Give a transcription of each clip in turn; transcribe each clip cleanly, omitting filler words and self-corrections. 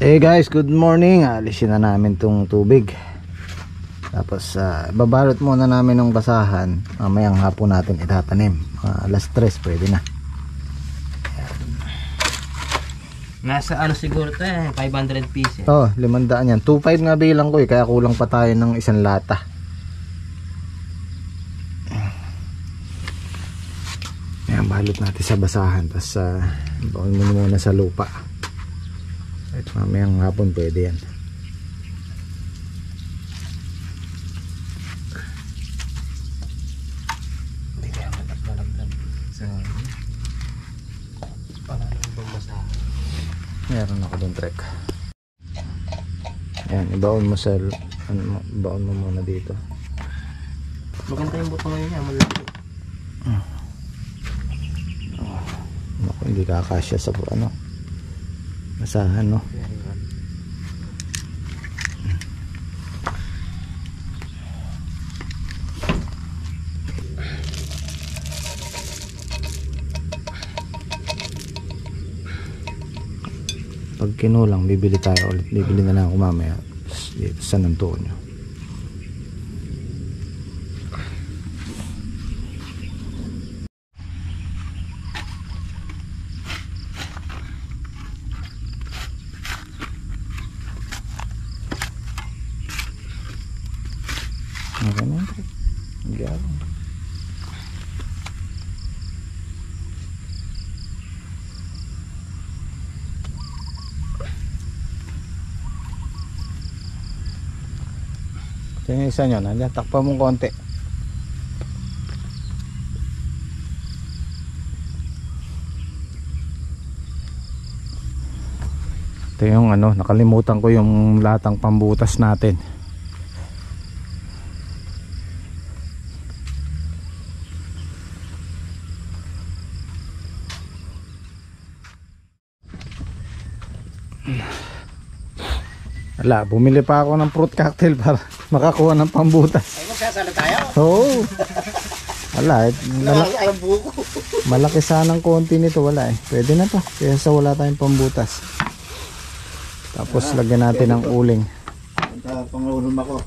Hey guys, good morning. Alisin na namin tong tubig. Tapos babalot muna namin ng basahan. Mamayang hapon natin itatanim. Alas 3 pwede na. Nasa ano siguro to 500 pieces. Oh, 500 yan. 2.5 nga bilang ko kaya kulang pa tayo ng isang lata. Ayan, balot natin sa basahan. Tapos baon muna sa lupa. At mamayang hapon pwede yan. Hindi kaya malagdag sa pangalang basahan. Meron ako doon trek. Ayan, ibaon mo sa ibaon mo muna dito. Maganda yung buto ngayon niya, malaki. Naku, hindi kakasya sa basahan, no? Pag kinulang, bibili tayo ulit. Bibili na lang ako mamaya dito sa San Antonio. Okay na ito. Hindi ako. Ito yung isa nyo. Takpa mong konti. Ito yung nakalimutan ko yung latang pambutas natin. Wala, bumili pa ako ng fruit cocktail para makakuha ng pambutas. Ay, magsasala tayo? Oo. Wala, malaki sanang konti nito, wala eh. Pwede na to, kaysa wala tayong pambutas. Tapos lagyan natin ng uling. Pangunom ako.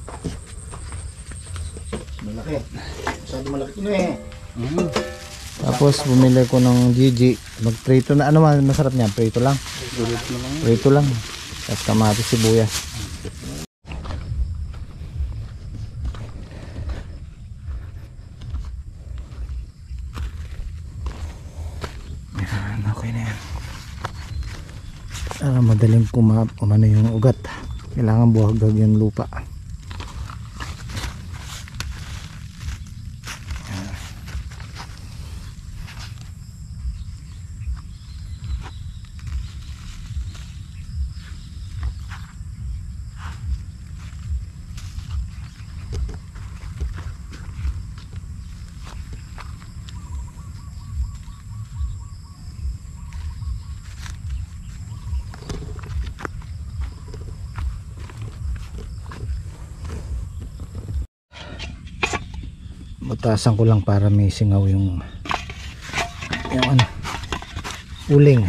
Malaki. Masyado malaki na eh. Tapos bumili ko ng Gigi. Magprito na, masarap niya? Prito lang. Prito lang. Tapos kamatis, sibuyas. Yan, okay na yan. Madaling umano yung ugat. Kailangan buhagag yung lupa. Butasan ko lang para may singaw yung uling.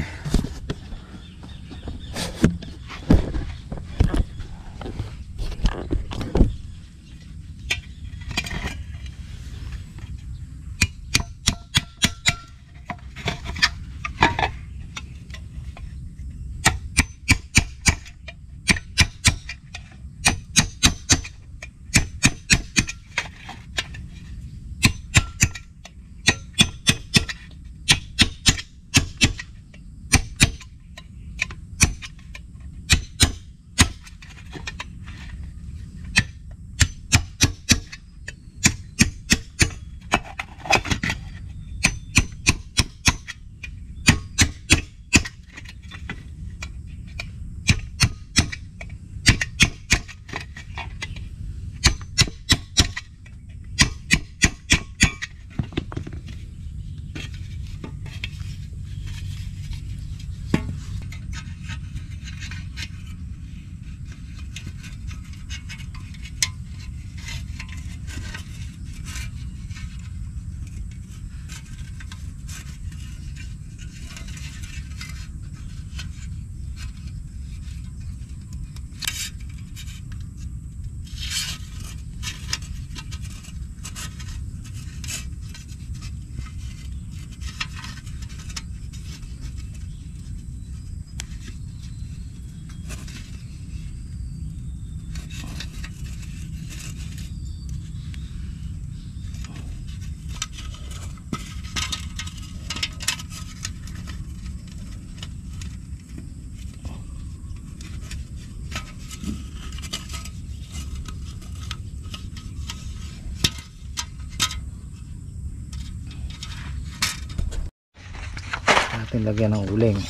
natin lagyan ng uling.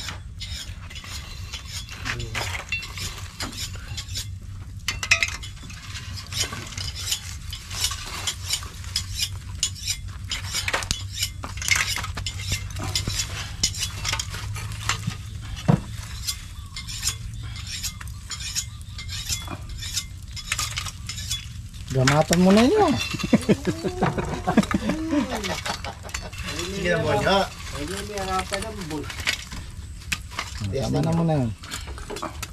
Gamatan mo na yun. Sige na mo niya. Tama na mo na yun.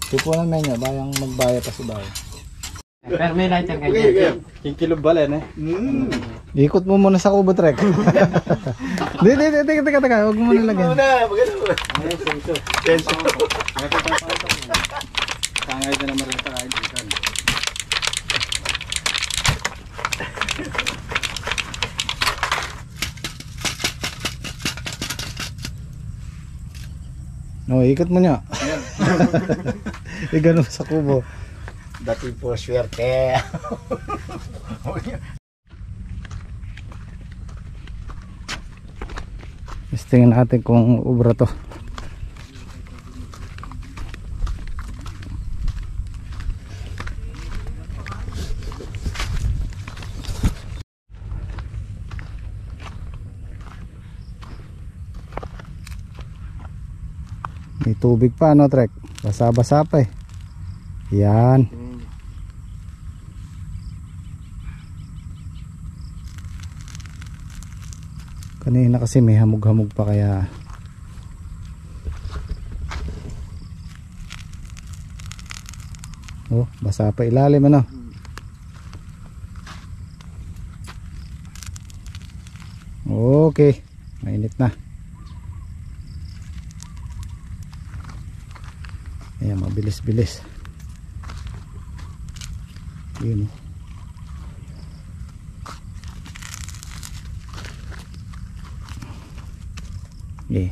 Tupunan mo yun, bayang magbaya pa si Bayo. Pero may lighter kayo. Yung kilo balen eh. Ikot mo muna sa kubo trek. Teka, huwag mo muna lagyan. Tangay na naman rin tayo. No, ikot mo niya. Ganun sa kubo. Dati po swerte. Tingnan natin kung ubra to. May tubig pa no trek. Basa-basa pa eh. Yan. Kanina kasi may hamog-hamog pa kaya oh, basa pa ilalim ano. Okay, mainit na. Ayan, mabilis-bilis. Yun. Okay.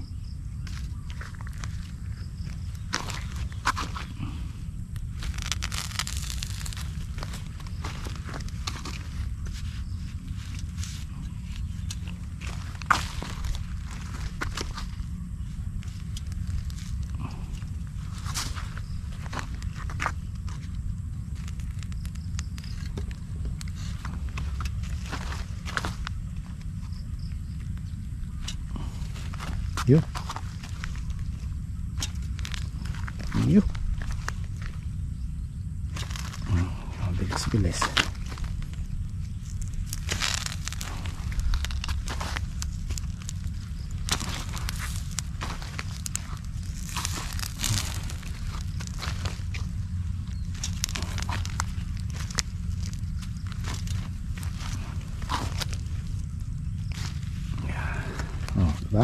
Yun. Yun. Bilis-bilis. Oh, diba?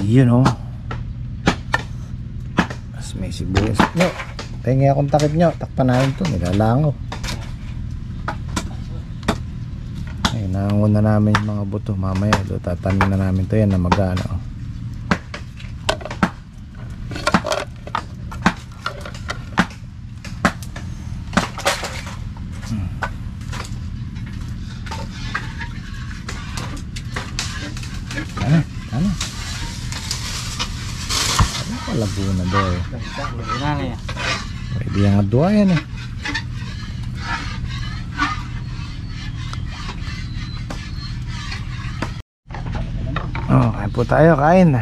Yun o. Mas may sibuyas. No, tingin akong takip nyo. Takpan natin ito. Nilalango. Ay, nangungon na namin yung mga buto. Mamaya, tatanim na namin ito yan na magana. Ano? Ano? Ano pa Laguna daw eh. Wala na yan. Pwede yung adwa yan eh. Oh, kain po tayo, kain.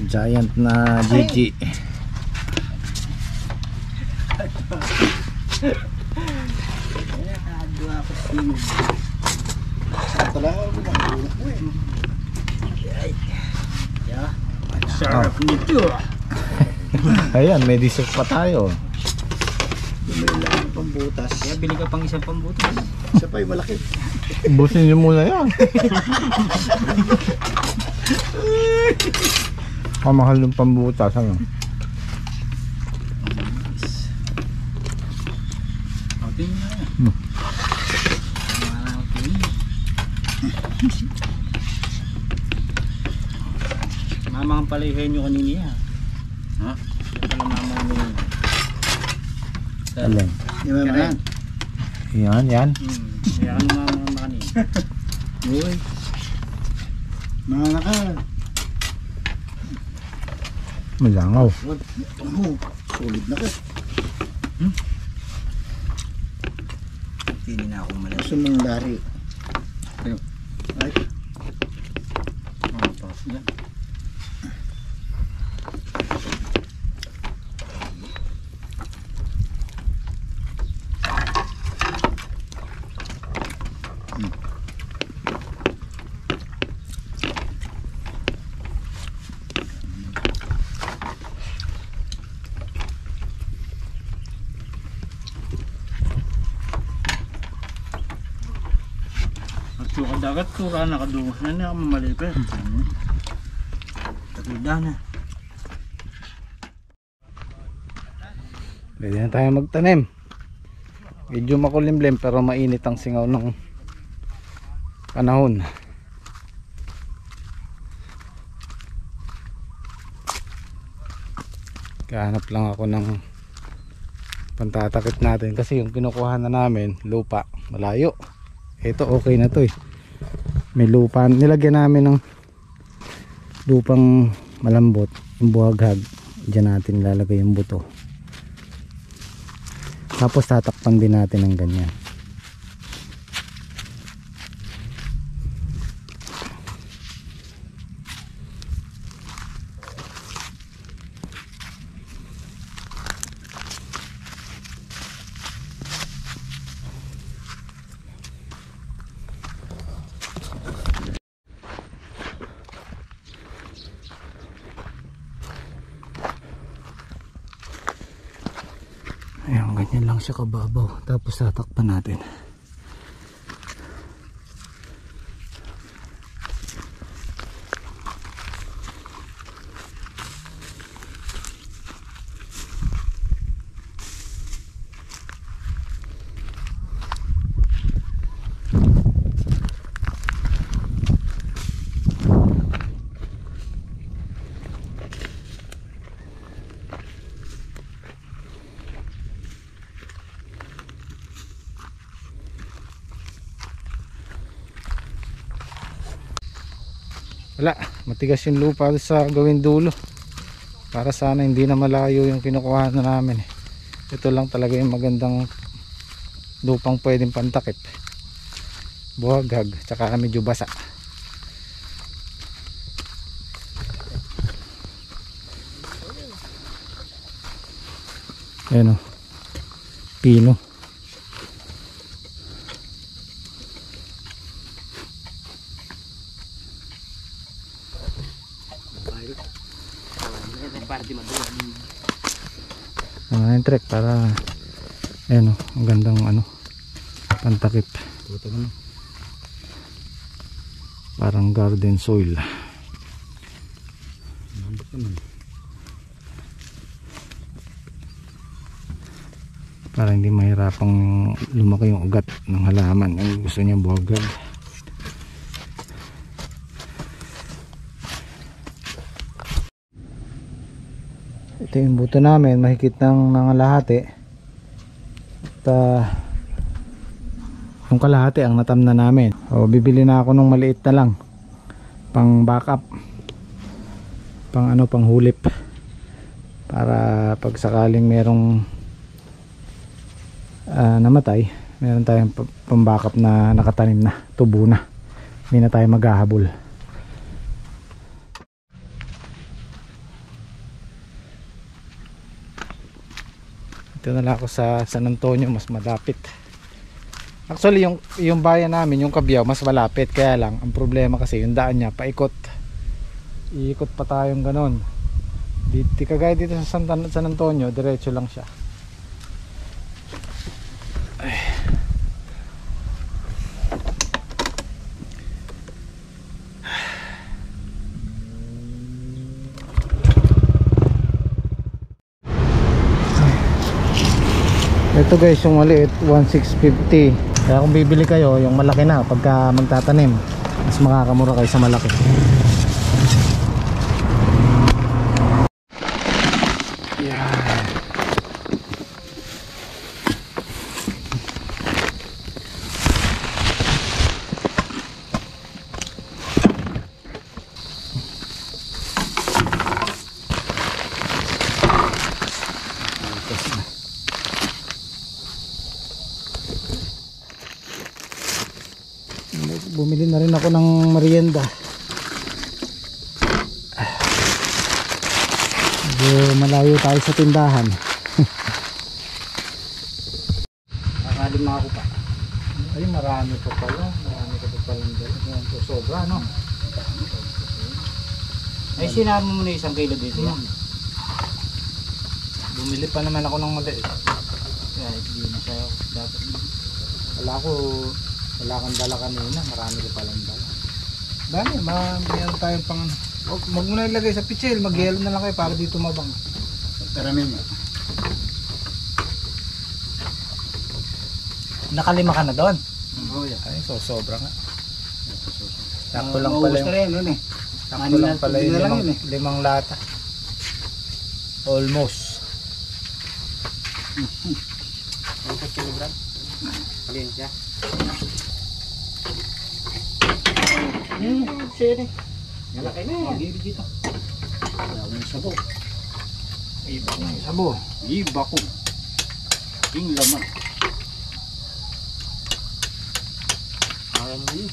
Giant na Gigi. Sarap nito. Ayan, may dessert pa tayo. May lang pambutas. Kaya bili ka pang isang pambutas. Isa pa yung malaki. Ubusin niyo muna yan. Kamahal ng pambutas, ano? Okay na. Mama ang palihin nyo kanina yan. Ha? Yung pala mama kanina. Alin? Di ba man? Yan, yan. Kaya ano mama kanina. Uy. Mga ka. Malangaw. Oh, solid na ka. Hindi na ako malaki. Gusto mong lari. Ay. Yan. At dagat tura nakadungos na niya mamalipin. Tagida na. Pwede na tayo magtanim. Medyo makulimlim pero mainit ang singaw ng panahon. Kahanap lang ako ng pantatakip natin kasi yung kinukuha na namin lupa malayo. Ito okay na to eh. May lupa, nilagyan namin ng lupang malambot, yung buhaghag. Diyan natin lalagay yung buto. Tapos tatakpan din natin ng ganyan. Ayan, ganyan lang siya kababaw. Tapos tatakpan natin. Wala, matigas yung lupa sa gawin dulo. Para sana hindi na malayo yung kinukuha na namin. Ito lang talaga yung magandang lupang pwedeng pantakip. Buhaghag, tsaka medyo basa. Ayan o, pino. Yung trek para ayan o, ang gandang ano pantakip. Parang garden soil. Para hindi mahirapang lumaki yung ugat ng halaman. Ang gusto niya buhaghag. Ito yung buto namin, mahigit ng nangalahati. yung kalahati ang natam na namin. O bibili na ako ng maliit na lang pang backup, pang ano, pang hulip, para pag sakaling merong namatay, meron tayong pang backup na nakatanim na, tubo na, hindi na tayo maghahabol. Ito na lang ako sa San Antonio, mas malapit. Actually yung bayan namin, yung Cabiao, mas malapit. Kaya lang ang problema kasi yung daan niya paikot, iikot pa tayong ganon. Di kagaya dito sa San Antonio, diretso lang siya. Ay. Ito guys, yung maliit 1,650. Kaya kung bibili kayo yung malaki na pagka magtatanim, mas makakamura kayo sa malaki. Yeah. Bumili na rin ako ng merienda. Malayo tayo sa tindahan. Akalim na ako pa. Ay, marami pa pala. Marami ka pa palang dala. Sobra, no? Ay, sinama mo na 1 kilo dito yan. Bumili pa naman ako ng maliit. Kaya hindi na sa'yo. Dapat. Wala kang dala kanina. Marami ka palang dala. Dami, mayroon tayong pang... Huwag mo na ilagay sa pichel. Mag-yelo na lang kayo para dito mabang. Karamihan niya. Nakalima ka na doon? Oo, yan. Ay, so sobra nga. Sakto lang pala Maubos na yung... rin, yun eh. Sakto lang pala yung na lang yun eh. limang lata. Almost. Ano pa kilogram? Kalin siya. Siri. Malaki na yan. Mag-ibig dito. Dami yung sabo. Iba ko. Sabo. Iba ko. King laman. Kaya mo yun.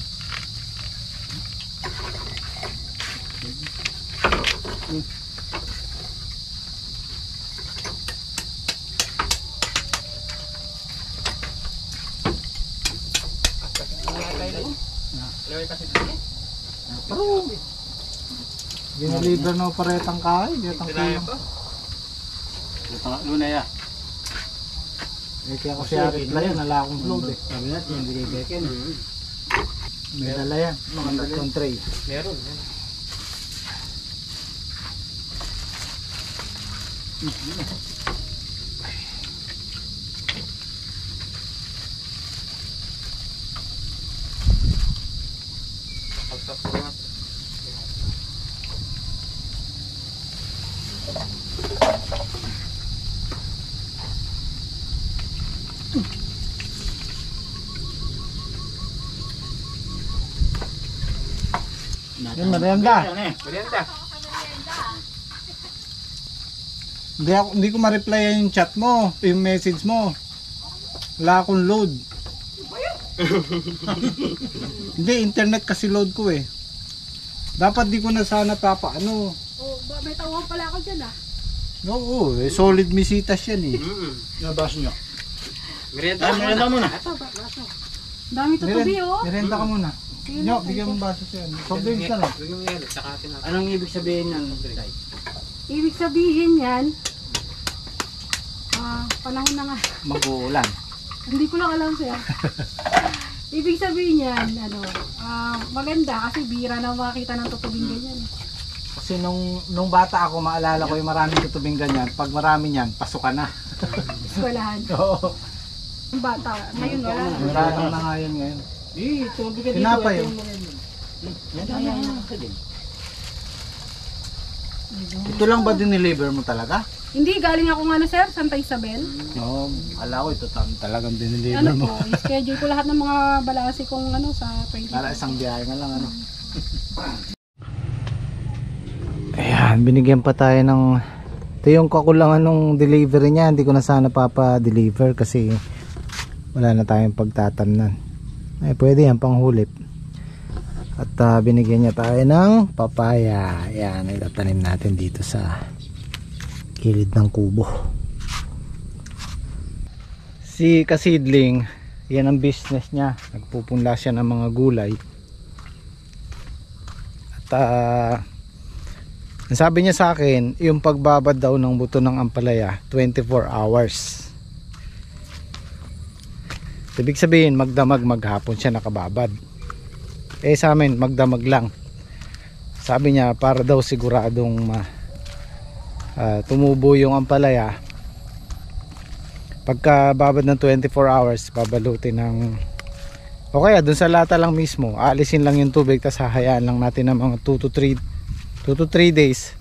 Pero ginalibre na paretang kain, paretang kulang. Luna ya. Eh kaya kasi arit lang yan, nala akong float eh. Sabi natin yung binibeken. May dala yan, mga tatlong tray. Meron. Yung merienda. Merienda. Hindi ko ma-reply yung chat mo, yung message mo. Wala akong load. Hindi, internet kasi load ko eh. Dapat di ko na sana papaano. Oh, may tawag pala ako dyan ah. Oo, eh, solid misitas yan eh. Nabas niyo. Merienda. Merienda muna. Dami tutubi oh. Merenda ka muna. Sige Nyo, na, bigyan mo baso siya. Soft drinks na lang. Anong ibig sabihin ng Ibig sabihin yan, panahon na nga. Mag-uulan. Hindi ko lang alam siya. Ibig sabihin yan, maganda kasi bira na makakita ng tutubing ganyan. Kasi nung bata ako, maalala ko yung maraming tutubing ganyan. Pag marami niyan, pasukan na. Eskwelahan. Oo. Yung bata, ngayon wala na. Maraming na nga yun ngayon. tumabi ka dito. Tinapay ito yun. Yan. Ito lang ba dineliver mo talaga? Hindi, galing ako nga sir, Santa Isabel. Oo, ala ko ito talagang diniliver Ano mo. po, schedule ko lahat ng mga balasi kong sa 20. Para isang biyahe nga lang ano. Ayan, binigyan pa tayo ng, ito yung kakulangan ng delivery niya. Hindi ko na sana papa-deliver kasi wala na tayong pagtatamnan. Ay, pwede yan panghulip. At binigyan niya tayo ng papaya. Ayan, itatanim natin dito sa kilid ng kubo. Si Kasidling, yan ang business niya. Nagpupunla siya ng mga gulay. At ang sabi niya sa akin, yung pagbabad daw ng buto ng ampalaya 24 hours. Ibig sabihin magdamag maghapon siya nakababad. Sa amin magdamag lang. Sabi niya para daw siguradong tumubo yung ampalaya. Pagka babad ng 24 hours babalutin ng, o kaya dun sa lata lang mismo aalisin lang yung tubig, tas hahayaan lang natin ng mga 2 to 3 days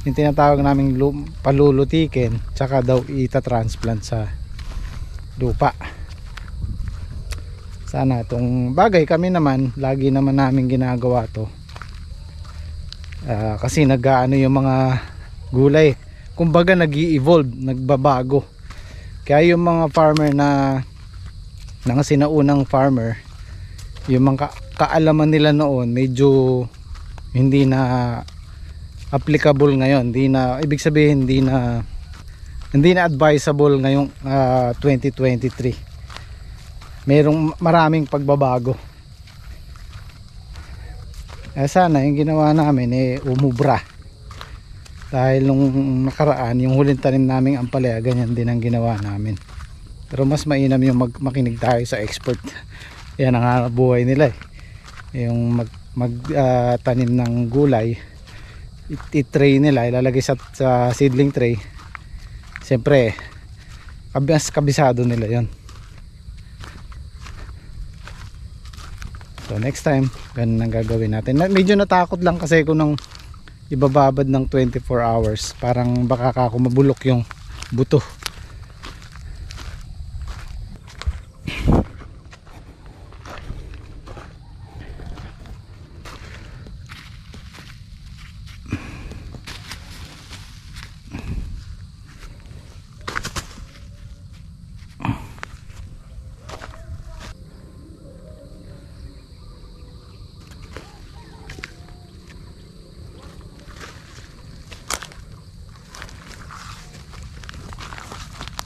yung tinatawag naming palulutikin, tsaka daw itatransplant sa lupa. Sana itong bagay kami naman lagi naman namin ginagawa to, kasi nag-aano yung mga gulay, kumbaga nag-i-evolve, nagbabago. Kaya yung mga farmer na sinaunang farmer, yung mga kaalaman nila noon medyo hindi na applicable ngayon, hindi na, ibig sabihin hindi na advisable ngayong 2023. Merong maraming pagbabago. Sana yung ginawa namin umubra. Dahil nung nakaraan, yung huling tanim naming ampalaya, ganyan din ang ginawa namin. Pero mas mainam yung makinig tayo sa expert. Yan ang hanap buhay nila yung tanim ng gulay, i-tray nila, ilalagay sa seedling tray. Siyempre kabisado nila yon. So next time ganun ang gagawin natin. Medyo natakot lang kasi kung nang ibababad ng 24 hours, parang baka ako mabulok yung buto.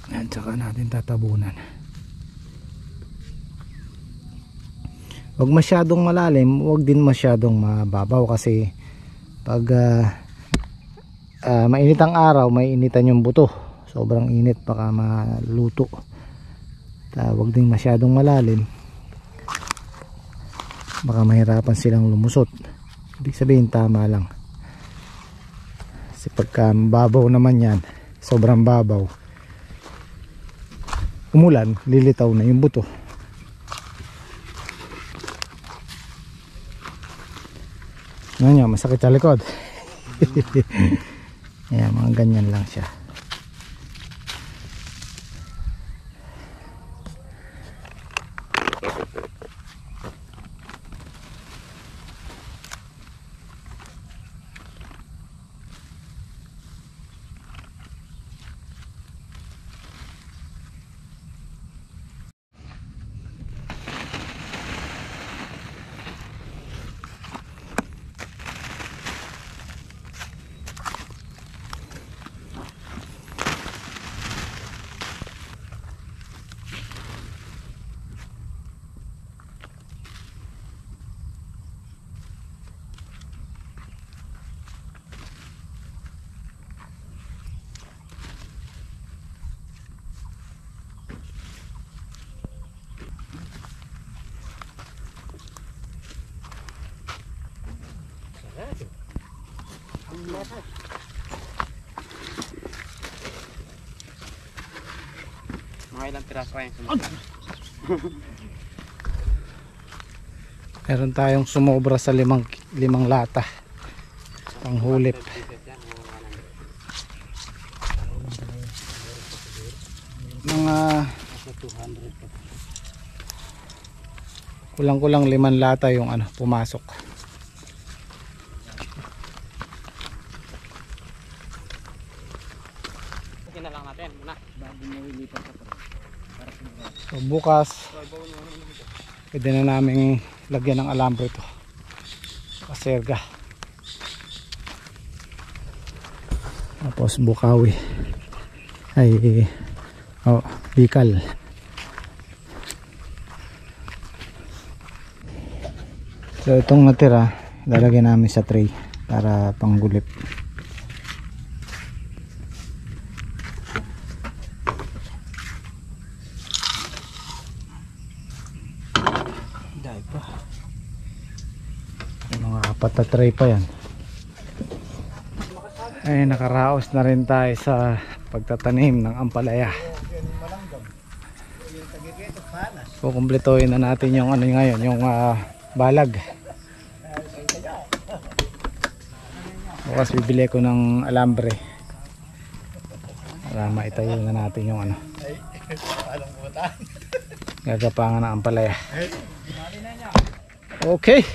At saka natin tatabunan. Huwag masyadong malalim, huwag din masyadong mababaw kasi pag mainit ang araw, may initan yung buto. Sobrang init, baka maluto. Huwag din masyadong malalim, baka mahirapan silang lumusot. Ibig sabihin tama lang. Kasi pagka babaw naman yan, sobrang babaw, umulan, lilitaw na yung buto. Ano nyo, masakit sa likod. Ayan, mga ganyan lang siya. Mga ilang piraso kayang sumunod. Meron tayong sumobra sa limang panghulip. kulang-kulang 5 lata yung ano pumasok. So bukas pwede na namin lagyan ng alambre ito, kaserga. Tapos bukawi ay bikal. So itong natira lalagyan namin sa tray para panggulip. Dahil pa may mga 4 na tray pa yan. Ay nakaraos na rin tayo sa pagtatanim ng ampalaya. Kukumpletohin na natin yung ano ngayon, yung balag. Bukas bibili ko ng alambre para maitayo na natin yung ano gagapangan ng ampalaya. Okay.